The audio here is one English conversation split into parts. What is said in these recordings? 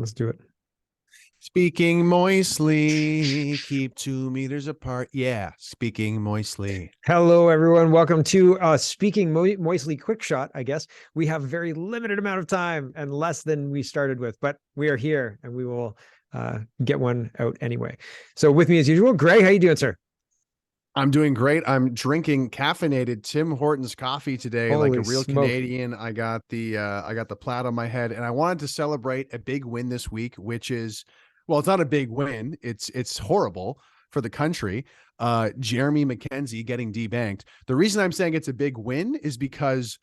Let's do it. Speaking moistly, keep 2 meters apart. Yeah, speaking moistly. Hello, everyone. Welcome to Speaking Moistly Quick Shot, I guess. We have a very limited amount of time and less than we started with, but we are here and we will get one out anyway. So with me as usual, Gray, how you doing, sir? I'm doing great. I'm drinking caffeinated Tim Hortons coffee today, like a Holy real smoke. Canadian. I got the plaid on my head, and I wanted to celebrate a big win this week, which is, well, it's not a big win. It's horrible for the country. Jeremy McKenzie getting debanked. The reason I'm saying it's a big win is because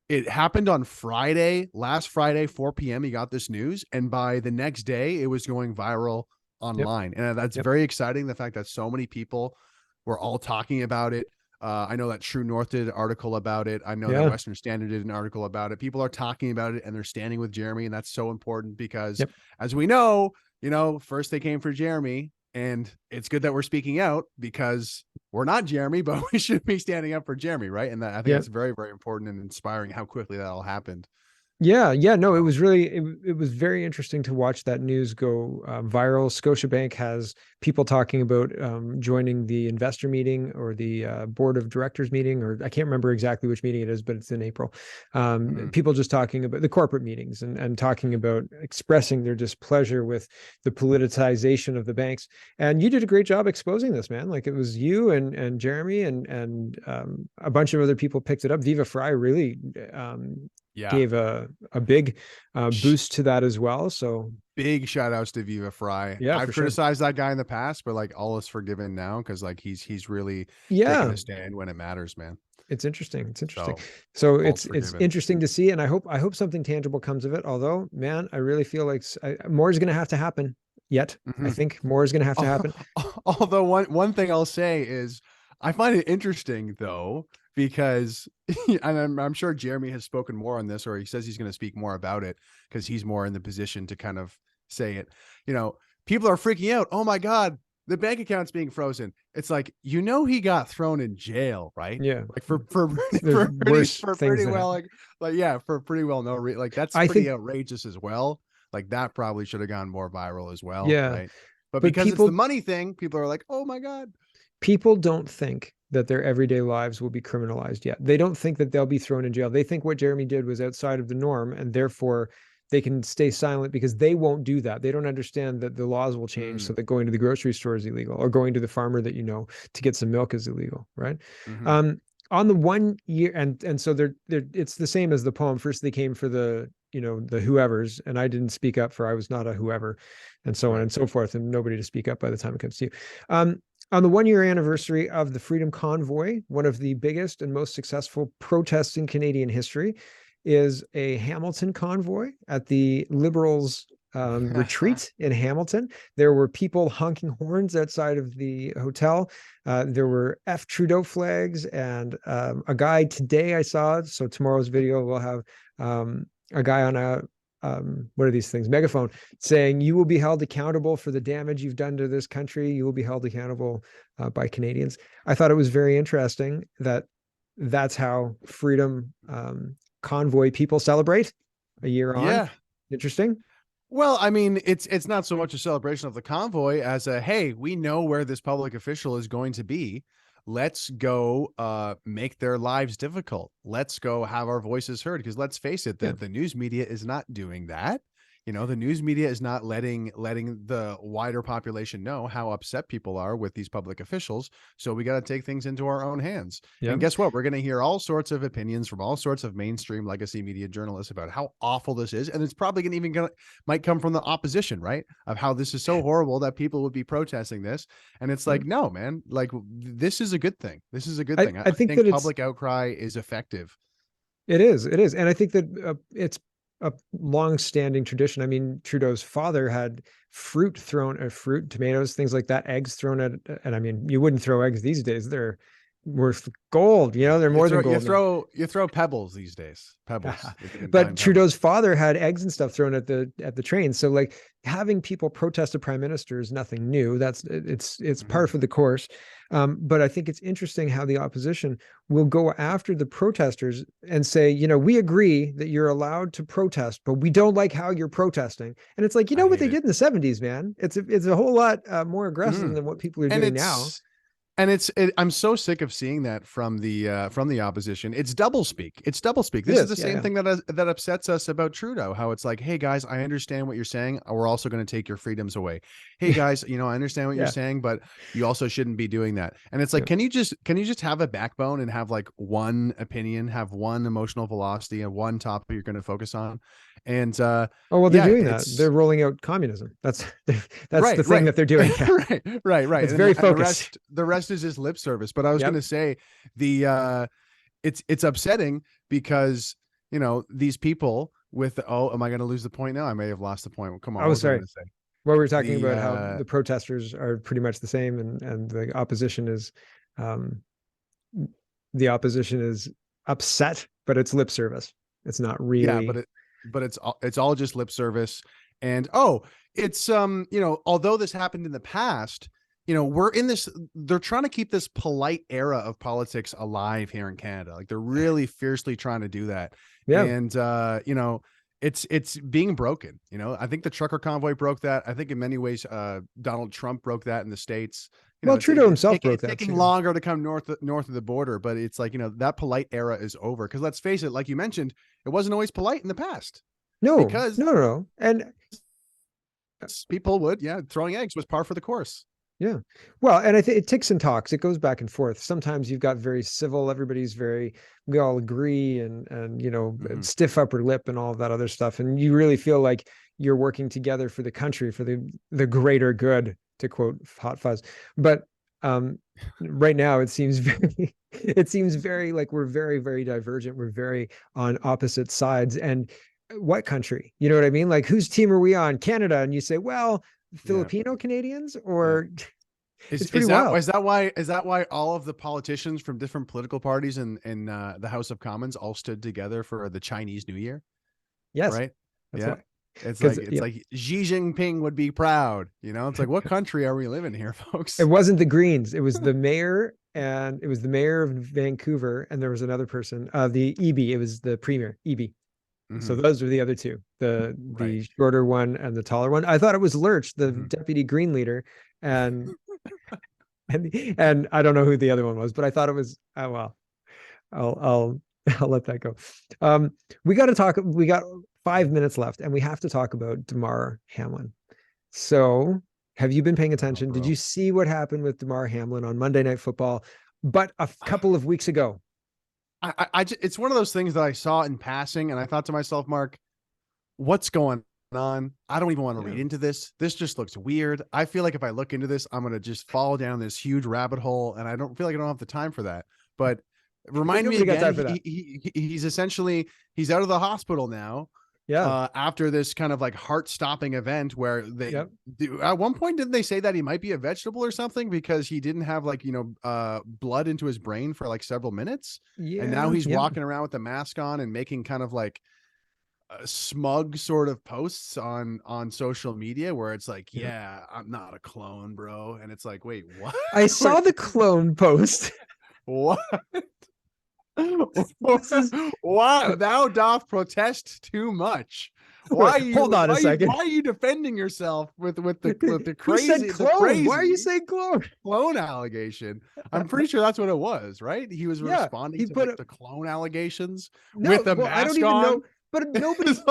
it happened on Friday, last Friday, 4 p.m. He got this news, and by the next day, it was going viral Yep. online, and that's Yep. very exciting. The fact that so many people were all talking about it. I know that True North did an article about it. I know that Yeah. Western Standard did an article about it. People are talking about it and they're standing with Jeremy, and that's so important because, Yep. as we know, first they came for Jeremy, and it's good that we're speaking out because we're not Jeremy, but we should be standing up for Jeremy, right? And I think Yep. that's very, very important and inspiring how quickly that all happened. Yeah, no, it So, was it was very interesting to watch that news go viral. Scotiabank has people talking about joining the investor meeting or the board of directors meeting, or I can't remember exactly which meeting it is, but it's in April. People just talking about the corporate meetings and talking about expressing their displeasure with the politicization of the banks. And you did a great job exposing this, man. Like it was you and Jeremy and a bunch of other people picked it up. Viva Fry really yeah. gave a big boost to that as well. So Big shout outs to Viva Fry. yeah, I've for sure. criticized that guy in the past, but like all is forgiven now because like he's really taking Yeah, a stand when it matters, man. it's interesting. It's interesting. So So all's it's forgiven. interesting to see, and I hope something tangible comes of it. Although, man, I really feel like more is going to have to happen. Yet, I Mhm. think more is going to have to happen. Although one thing I'll say is I find it interesting though because and I'm sure Jeremy has spoken more on this, or he says he's going to speak more about it because he's more in the position to kind of say it. You know, people are freaking out. Oh my God, the bank account's being frozen. It's like, he got thrown in jail, right? Yeah, Like for there's worse for things pretty that well happen. like yeah, for pretty well like that's I pretty think, outrageous as well. Like that probably should have gone more viral as well, yeah, right? But but because it's the people money thing, people are like, "Oh my God." people don't think that their everyday lives will be criminalized yet. They don't think that they'll be thrown in jail. They think what Jeremy did was outside of the norm, and therefore they can stay silent because they won't do that. They don't understand that the laws will change so Mm, that going to the grocery store is illegal or going to the farmer that you know to get some milk is illegal, right? mhm. Um, on the 1 year, and so they're it's the same as the poem. First they came for the the whoever's, and I didn't speak up for I was not a whoever, and so on Right. and so forth, and nobody to speak up by the time it comes to you. On the 1 year anniversary of the Freedom Convoy, one of the biggest and most successful protests in Canadian history is a Hamilton convoy at the Liberals retreat in Hamilton. There were people honking horns outside of the hotel. There were F Trudeau flags, and a guy today I saw. So tomorrow's video will have a guy on a what are these things? Megaphone saying, "You will be held accountable for the damage you've done to this country. You will be held accountable by Canadians." I thought it was very interesting that that's how Freedom Convoy people celebrate a year on. Yeah. Interesting. Well, I mean, it's not so much a celebration of the convoy as a, hey, we know where this public official is going to be. Let's go make their lives difficult. Let's go have our voices heard. Because let's face it, Yeah. the news media is not doing that. The news media is not letting the wider population know how upset people are with these public officials. So we got to take things into our own hands. Yeah. And guess what? We're going to hear all sorts of opinions from all sorts of mainstream legacy media journalists about how awful this is, and it's probably going to might come from the opposition, right? Of how this is so horrible that people would be protesting this. And it's Yeah. like, no, man, like this is a good thing. This is a good I, thing. I I think think that it's public outcry is effective. it is, and I think that it's a long-standing tradition. I mean, Trudeau's father had fruit thrown at fruit, tomatoes, things like that, eggs thrown at, and I mean, you wouldn't throw eggs these days. They're worth gold. You know, they're more than gold now. You throw pebbles these days. Pebbles. If you can But find Trudeau's pebbles. father had eggs and stuff thrown at the train. So like having people protest a prime minister is nothing new. It's par Mhm. for the course. But I think it's interesting how the opposition will go after the protesters and say, you know, we agree that you're allowed to protest, but we don't like how you're protesting. And it's like, you I know what hate they it. did in the 70s, man. It's a whole lot more aggressive Mhm. than what people are And doing now. it's I'm so sick of seeing that from the opposition. It's double speak. It's double speak. It This is the is, yeah, same yeah. thing that upsets us about Trudeau. How it's like, hey guys, I understand what you're saying. We're also going to take your freedoms away. Hey guys, you know, I understand what you're Yeah, saying, but you also shouldn't be doing that. And it's like, yeah. can you just have a backbone and have like one opinion, have one emotional velocity, and one topic you're going to focus on? And Oh, well, they're yeah, doing that. They're it's rolling out communism. That's the right, thing right. that they're doing. Yeah. Right. It's very And focused. the rest is just lip service. But I was Yep. gonna say the it's upsetting because you know these people with am I gonna lose the point now? I may have lost the point. Come on, Oh, what was I sorry. gonna say? Well, we were talking The about how the protesters are pretty much the same, and um, the opposition is upset, but it's lip service. It's not yeah, really. but it's all just lip service. And it's you know, although this happened in the past, you know, we're in this they're trying to keep this polite era of politics alive here in Canada. Like they're really fiercely trying to do that. Yeah. And you know, it's being broken. You know, I think the trucker convoy broke that. I think in many ways Donald Trump broke that in the States. You know, Well, Trudeau it's himself taking broke it's that taking too. longer to come north of the border, but it's like, you know, that polite era is over. Because let's face it, like you mentioned, it wasn't always polite in the past No, because no, no, no. And people would, yeah, throwing eggs was par for the course. yeah. Well, and I think it ticks and talks. It goes back and forth. Sometimes you've got very civil, everybody's very, we all agree and you know, Mhm. stiff upper lip and all of that other stuff. And you really feel like you're working together for the country, for the greater good, to quote Hot Fuzz. But um right now it seems very it seems very like we're very, very divergent. We're very on opposite sides. And what country? You know what I mean? Like whose team are we on? Canada. And you say, well, Yeah, Filipino Canadians, yeah. or Is it's pretty is that wild. is that why all of the politicians from different political parties in the House of Commons all stood together for the Chinese New Year? Yes, Right? that's Yeah. why. It's Because like it's like Xi Jinping would be proud. You know, it's like what country are we living here, it folks? wasn't the Greens, it was the mayor, and it was the mayor of Vancouver, and there was another person, the EB, it was the premier, EB. So Hmm. those were the other two, Right. the shorter one and the taller one. I thought it was Lurch, the Hmm. deputy Green leader, and and I don't know who the other one was, but I thought it was, oh well, I'll I'll let that go. Um, we got to talk. We got 5 minutes left, and we have to talk about Damar Hamlin. So, have you been paying Oh, attention? Did you bro. see what happened with Damar Hamlin on Monday Night Football, but a couple of weeks ago? It's one of those things that I saw in passing, and I thought to myself, Mark, what's going on? I don't even want to Yeah. read into this. This just looks weird. I feel like if I look into this, I'm going to just fall down this huge rabbit hole. And I don't feel like I don't have the time for that. But remind me Nobody got again, time for that. he's essentially, he's out of the hospital now Yeah. after this kind of like heart-stopping event where they Yep. do, at one point didn't they say that he might be a vegetable or something because he didn't have like, you know, blood into his brain for like several minutes, and now Yeah. he's Yep. walking around with the mask on and making kind of like smug sort of posts on social media where it's like, Yep. yeah, I'm not a clone, bro. And it's like, wait, what? I saw the clone post. What? This is Why thou doth protest too much? Why wait, are hold you on a why are you second. why are you defending yourself with the Who said crazy clone? Why are you saying clone? clone allegation? I'm pretty sure that's what it was, right? He was Yeah, responding he to put like a the clone allegations no. with a Well, I don't mask even know, on. but nobody. It's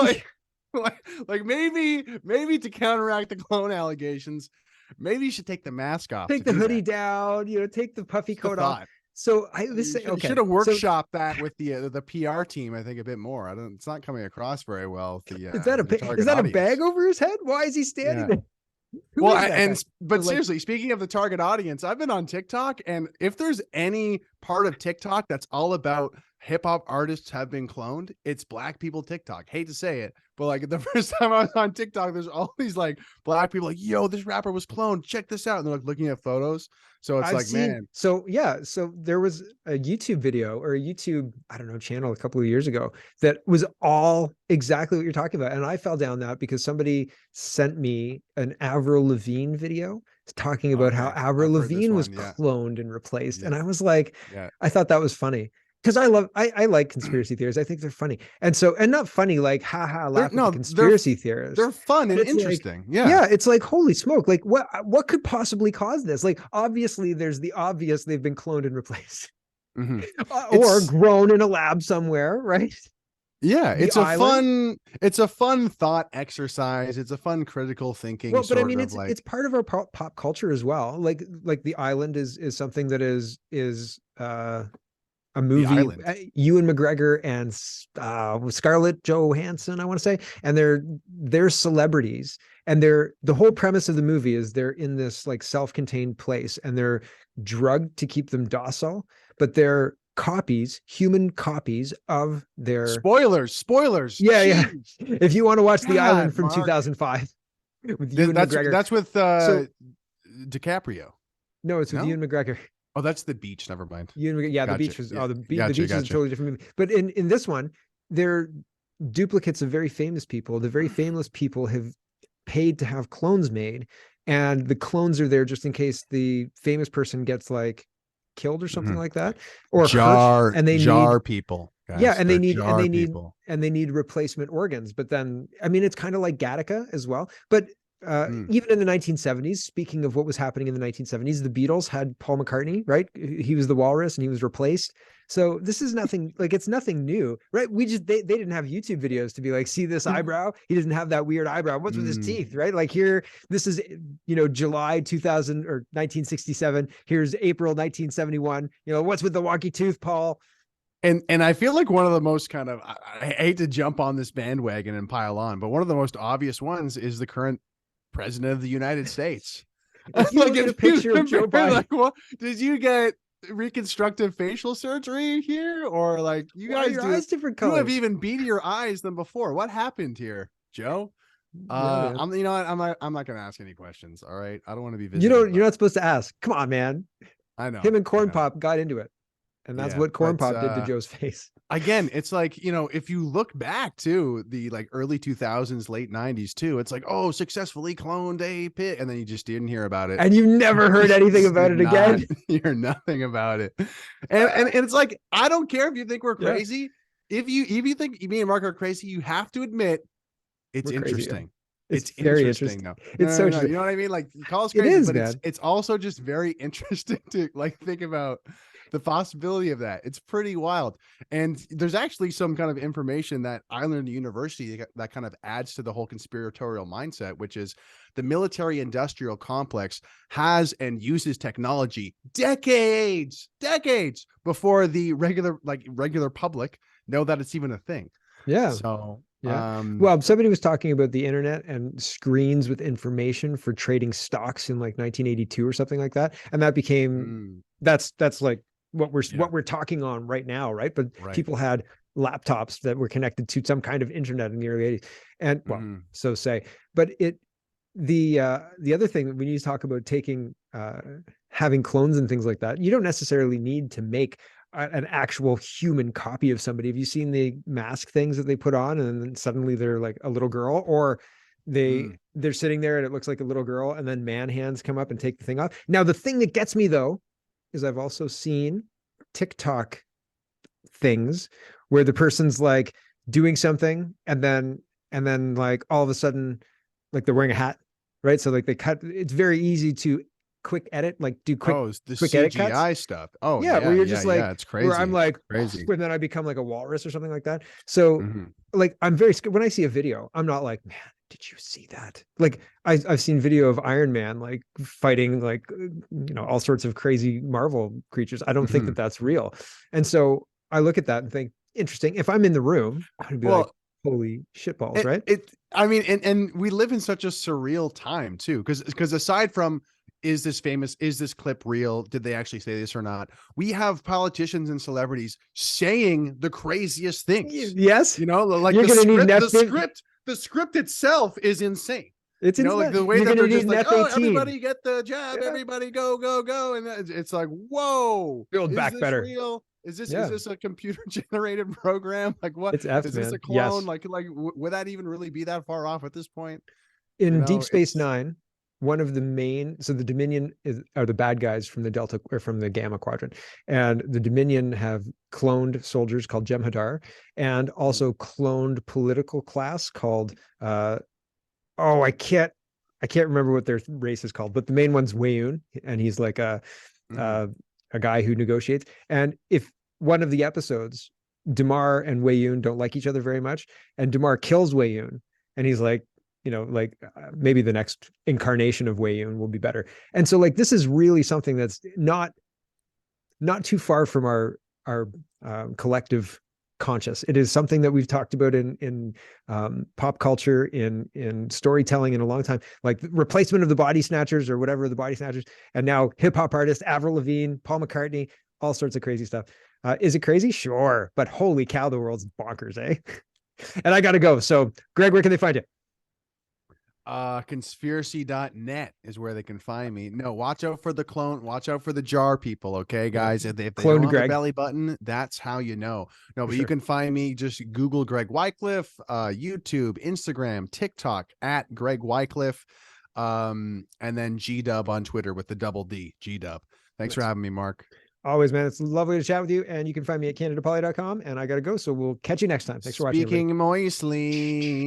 like maybe to counteract the clone allegations, maybe you should take the mask off to Take the do hoodie that. down, you know, take the puffy Just a coat off. thought. So I was You saying, should okay, have so workshopped that with the PR team. I think a bit more. I don't. It's not coming across very well with the is target that a bag audience. over his head? Why is he standing Yeah. there? Who Well, is that guy? but Like, seriously, speaking of the target audience, I've been on TikTok, and if there's any part of TikTok that's all about hip hop artists have been cloned, it's black people TikTok. Hate to say it, but like the first time I was on TikTok, there's all these like black people like, yo, this rapper was cloned. Check this out. And they're like looking at photos. So it's I've like, seen, man. so yeah, so there was a YouTube video or a YouTube, I don't know, channel a couple of years ago that was all exactly what you're talking about. And I fell down that because somebody sent me an Avril Lavigne video talking about how Okay. Avril I've heard this Lavigne was one. Yeah. cloned and replaced. Yeah. And I was like, Yeah. I thought that was funny because I like conspiracy theories. I think they're funny. And so, and not funny, like, haha, They're laugh at the no, conspiracy theorists. they're fun But and it's like, interesting. Yeah. yeah, it's like, holy smoke. Like what could possibly cause this? Like, obviously there's the obvious they've been cloned and replaced Mm-hmm. or It's grown in a lab somewhere, right? yeah, The island. it's a fun thought exercise. It's a fun critical thinking Well, but I sort mean, of it's like part of our pop culture as well. Like the island is something that is a the movie, island. Ewan McGregor and Scarlett Johansson, I want to say, and they're celebrities, and the whole premise of the movie is they're in this like self-contained place, and they're drugged to keep them docile, but they're copies, human copies of their. Spoilers. Yeah, yeah. Jeez. If you want to watch The Island God, from Mark. 2005 with Ewan That's McGregor. that's with So DiCaprio. no, it's with No? Ewan McGregor. Oh, that's the beach. Never mind. Yeah, the Gotcha. beach was Yeah. the Gotcha. beach is a Gotcha. totally different movie. But in this one, they're duplicates of very famous people. The very famous people have paid to have clones made, and the clones are there just in case the famous person gets like killed or something Mhm. like that, or hurt, and they need. Jar people, Yeah, guys. and They're they need and jar they need people. and they need replacement organs. But then, I mean, it's kind of like Gattaca as well. But Mm. even in the 1970s, speaking of what was happening in the 1970s, the Beatles had Paul McCartney, right? He was the walrus and he was replaced. So this is nothing, like it's nothing new, right? They didn't have YouTube videos to be like, see this eyebrow? He doesn't have that weird eyebrow. What's with his Mm. teeth, right? Like here, this is, July 2000 or 1967. Here's April 1971. What's with the wonky tooth, Paul? And I feel like one of the most kind of I hate to jump on this bandwagon and pile on, but one of the most obvious ones is the current president of the United States. If you look at a picture of Joe Biden, like, what did you get reconstructive facial surgery here, or like you why are guys your do? eyes different You have colors? even beadier eyes than before. What happened here, Joe? Yeah, man. I'm you know what, I'm not gonna ask any questions. All right, I don't want to be You know, visited. you're not supposed to ask. Come on, man. I know Him and I Corn know. Pop got into it. And that's Yeah, what Corn but Pop did to Joe's face. again, it's like, if you look back to the like early 2000s, late 90s too, it's like, oh, successfully cloned a pit, and then you just didn't hear about it. And you've never heard anything Just about did it not again. hear nothing about it. And it's like, I don't care if you think we're Yeah. crazy. If you think me and Mark are crazy, you have to admit it's We're crazy, yeah. interesting. It's It's very interesting. interesting. No, It's no, so no, interesting. you know what I mean? Like, call us It crazy, is, but man. it's also just very interesting to like think about the possibility of that. It's pretty wild. And there's actually some kind of information that I learned at university that kind of adds to the whole conspiratorial mindset, which is the military industrial complex has and uses technology decades before the regular public know that it's even a thing. Yeah. So Yeah. Well, somebody was talking about the internet and screens with information for trading stocks in like 1982 or something like that. And that became that's like what we're talking on right now, right? But people had laptops that were connected to some kind of internet in the early 80s. And well, so say. But the other thing when you talk about having clones and things like that, you don't necessarily need to make an actual human copy of somebody. Have you seen the mask things that they put on and then suddenly they're like a little girl, or they're sitting there and it looks like a little girl and then man hands come up and take the thing off? Now, the thing that gets me though, is I've also seen TikTok things where the person's like doing something and then like all of a sudden, like they're wearing a hat, right? So like it's very easy to quick edit, like do quick edit cuts. CGI stuff. Oh yeah, where you're just like, it's crazy. Where I'm like, crazy. And then I become like a walrus or something like that. So like, I'm very scared when I see a video. I'm not like, man, did you see that? Like I've seen video of Iron Man like fighting like all sorts of crazy Marvel creatures. I don't think that that's real. And so I look at that and think, interesting. If I'm in the room, I'd be like, holy shitballs, right? I mean, and we live in such a surreal time too, because aside from is this famous? Is this clip real? Did they actually say this or not? We have politicians and celebrities saying the craziest things. Yes. You know, like You're the going to need an script, F-15. the script itself is insane. It's You know, like insane. the way You're that going to they're need just an like, oh, F-18. everybody get the jab, Yeah. everybody go, go, go. And it's like, whoa, Build is back this better. real? Is Yeah. this a computer generated program? Like, what It's F, is this, man. a clone? Yes. Would that even really be that far off at this point? You In Deep know, Space it's Nine, one of the main, so the Dominion are the bad guys from the Delta or from the Gamma Quadrant, and the Dominion have cloned soldiers called Jem'Hadar, and also cloned political class called oh, I can't remember what their race is called, but the main one's Wayoon, and he's like uh, a guy who negotiates. And if one of the episodes, Damar and Wayoon don't like each other very much, and Damar kills Wayoon, and he's like, you know, like maybe the next incarnation of Wayoon will be better. And so, like, this is really something that's not too far from our collective conscious. It is something that we've talked about in pop culture, in storytelling in a long time, like the replacement of the body snatchers or whatever, the body snatchers, and now hip hop artists, Avril Lavigne, Paul McCartney, all sorts of crazy stuff. Is it crazy? Sure, but holy cow, the world's bonkers, eh? And I got to go. So, Greg, where can they find you? Conspiracy.net is where they can find me. No, watch out for the clone, watch out for the jar people, okay, Yeah. guys? If they don't Cloned have a Greg. belly button, that's how you know. No, For but you sure. can find me, just Google Greg Wycliffe, YouTube, Instagram, TikTok at Greg Wycliffe, and then G-Dub on Twitter with the double D, G-Dub. Thanks for Nice. having me, Mark. Always, man. It's lovely to chat with you. And you can find me at CanadaPoly.com. And I got to go. So we'll catch you next time. Thanks for watching, everybody. Speaking moistly.